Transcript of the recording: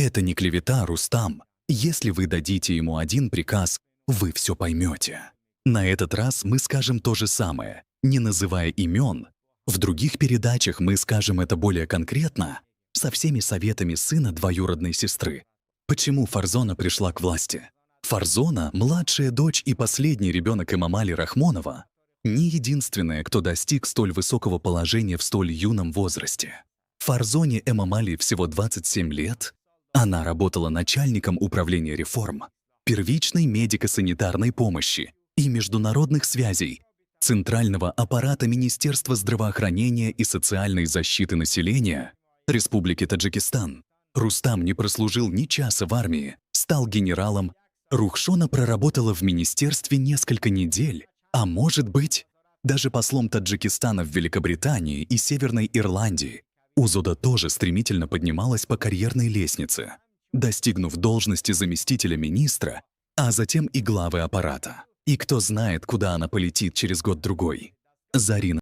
Это не клевета, Рустам. Если вы дадите ему один приказ, вы все поймете. На этот раз мы скажем то же самое, не называя имен. В других передачах мы скажем это более конкретно, со всеми советами сына двоюродной сестры. Почему Фарзона пришла к власти? Фарзона — младшая дочь и последний ребенок Эмомали Рахмонова, не единственная, кто достиг столь высокого положения в столь юном возрасте. Фарзоне Эмомали всего 27 лет. Она работала начальником управления реформ, первичной медико-санитарной помощи и международных связей, Центрального аппарата Министерства здравоохранения и социальной защиты населения Республики Таджикистан. Рустам не прослужил ни часа в армии, стал генералом. Рухшона проработала в министерстве несколько недель, а может быть, даже послом Таджикистана в Великобритании и Северной Ирландии. Узода тоже стремительно поднималась по карьерной лестнице, достигнув должности заместителя министра, а затем и главы аппарата. И кто знает, куда она полетит через год-другой. Зарина